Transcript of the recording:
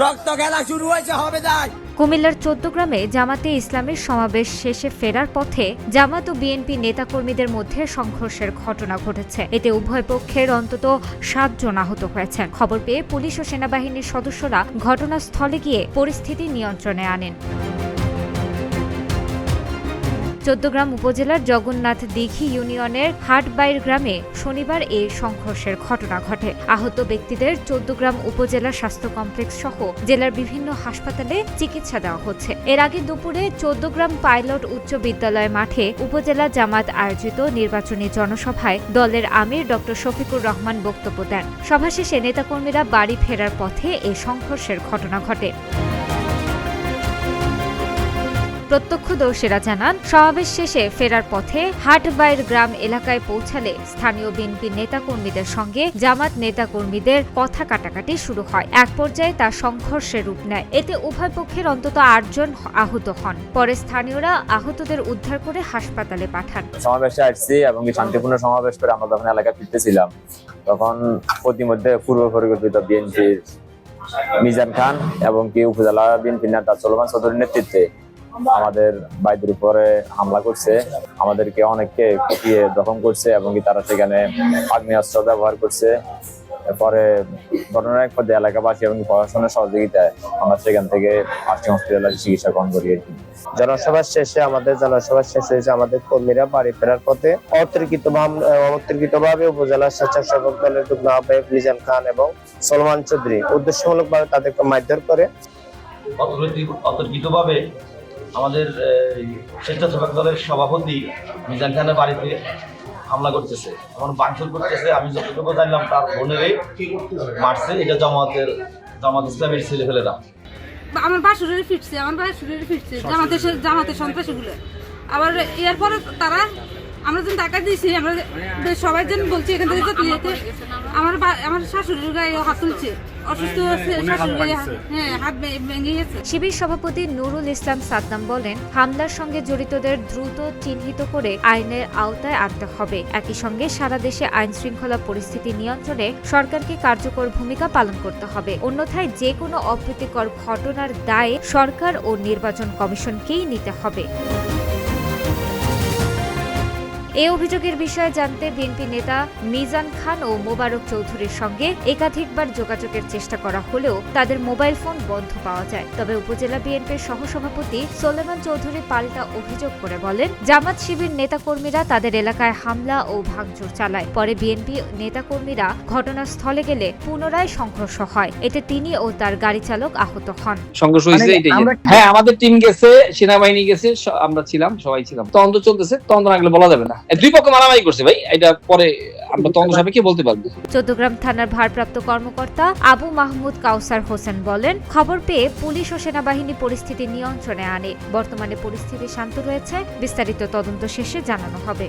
রক্ত খেলা শুরু হয়েছে, হবে তাই। কুমিল্লার চৌদ্দগ্রামে জামাতে ইসলামের সমাবেশ শেষে ফেরার পথে জামাত ও বিএনপি নেতাকর্মীদের মধ্যে সংঘর্ষের ঘটনা ঘটেছে। এতে উভয় পক্ষের অন্তত 7 জন আহত হয়েছেন। খবর পেয়ে পুলিশ ও সেনাবাহিনীর সদস্যরা ঘটনাস্থলে গিয়ে পরিস্থিতি নিয়ন্ত্রণে আনেন। চৌদ্দগ্রাম উপজেলার জগন্নাথ দিঘি ইউনিয়নের হাটবাইর গ্রামে শনিবার এই সংঘর্ষের ঘটনা ঘটে। আহত ব্যক্তিদের চৌদ্দগ্রাম উপজেলা স্বাস্থ্য কমপ্লেক্স সহ জেলার বিভিন্ন হাসপাতালে চিকিৎসা দেওয়া হচ্ছে। এর আগে দুপুরে চৌদ্দগ্রাম পাইলট উচ্চ বিদ্যালয় মাঠে উপজেলা জামাত আয়োজিত নির্বাচনী জনসভায় দলের আমির ডক্টর শফিকুর রহমান বক্তব্য দেন। সভা শেষে নেতাকর্মীরা বাড়ি ফেরার পথে এই সংঘর্ষের ঘটনা ঘটে। প্রত্যক্ষদর্শীরা জানান, সমাবেশ শেষে ফেরার পথে হাটবাইর গ্রাম এলাকায় পৌঁছালে স্থানীয় বিএনপি নেতাকর্মীদের সঙ্গে জামাত নেতাকর্মীদের কথা কাটাকাটি শুরু হয়। এক পর্যায়ে তা সংঘর্ষের রূপ নেয়। এতে উভয় পক্ষের অন্তত 8 জন আহত হন। পরে স্থানীয়রা আহতদের উদ্ধার করে হাসপাতালে পাঠান। সমাবেশে আসছি এবং শান্তিপূর্ণ সমাবেশ করে আমরা যখন এলাকায় ফিরতেছিলাম, তখন প্রতিমধ্যে পূর্ব পরিকল্পিত বিএনপির মিজান খান এবং উপজেলা বিএনপি নেতা সলমান চৌধুরীর নেতৃত্বে আমাদের ভাইদের উপরে হামলা করছে। আমাদেরকে অনেককে কুপিয়ে জখম করছে এবং তারা সেখানে আগ্নেয়াস্ত্র ব্যবহার করছে। পরে ঘটনার এক পর্যায়ে এলাকাবাসী এবং প্রশাসনের সহযোগিতায় আমরা সেখান থেকে আর্টিং হসপিটালে চিকিৎসা গ্রহণ করি। জনসভা শেষে আমাদের কর্মীরা বাড়ি ফেরার পথে অতর্কিতভাবে উপজেলা স্বেচ্ছাসেবক দলের যুগ্ম আহ্বায়ক মিজান খান এবং সলমান চৌধুরী উদ্দেশ্যমূলকভাবে তাদেরকে মারধর করে। অতর্কিতভাবে আমাদের স্বেচ্ছাসেবক দলের সভাপতি মিজান খানের বাড়িতে হামলা করতেছে, এখন ভাঙচুর করতেছে। আমি যতটুকু জানলাম তার বোনেরই মারছে। এটা জামাত ইসলামের ছেলেপেলেরা। আমার বাসুরের ফিরছে জামাতের সন্ত্রাসীগুলো। আবার এরপরে তারা আমরা যখন টাকা দিয়েছি, আমরা সবাই যেন বলছি এখান থেকে যেতে। আমার শাশুড়ির গায়ে হাত তুলছে, অসুস্থ হাত ভেঙে গেছে। শিবির সভাপতি নুরুল ইসলাম সাদ্দাম বলেন, হামলার সঙ্গে জড়িতদের দ্রুত চিহ্নিত করে আইনের আওতায় আনতে হবে। একই সঙ্গে সারা দেশে আইন শৃঙ্খলা পরিস্থিতি নিয়ন্ত্রণে সরকারকে কার্যকর ভূমিকা পালন করতে হবে। অন্যথায় যে কোনো অপ্রীতিকর ঘটনার দায়ে সরকার ও নির্বাচন কমিশনকেই নিতে হবে। এই অভিযোগের বিষয়ে জানতে বিএনপি নেতা মিজান খান ও মোবারক চৌধুরীর সঙ্গে একাধিকবার যোগাযোগের চেষ্টা করা হলেও তাদের মোবাইল ফোন বন্ধ পাওয়া যায়। তবে উপজেলা বিএনপির সহসভাপতি সলেমান চৌধুরী পাল্টা অভিযোগ করে বলেন, জামাত শিবির নেতাকর্মীরা তাদের এলাকায় হামলা ও ভাঙচুর চালায়। পরে বিএনপি নেতাকর্মীরা ঘটনাস্থলে গেলে পুনরায় সংঘর্ষ হয়। এতে তিনি ও তার গাড়ি চালক আহত হন। সংঘর্ষ হয়েছে হ্যাঁ, আমাদের টিম গেছে, সেনাবাহিনী গেছে, আমরা ছিলাম, সবাই ছিলাম। তদন্ত চলতেছে, তদন্ত না গেলে বলা যাবে না। দুই পক্ষ মারামারি করছে ভাই, এটা পরে আমরা তদন্ত সাপেক্ষে বলতে পারবো। চৌদ্দগ্রাম থানার ভারপ্রাপ্ত কর্মকর্তা আবু মাহমুদ কাউসার হোসেন বলেন, খবর পেয়ে পুলিশ ও সেনাবাহিনী পরিস্থিতি নিয়ন্ত্রণে আনে। বর্তমানে পরিস্থিতি শান্ত রয়েছে। বিস্তারিত তদন্ত শেষে জানানো হবে।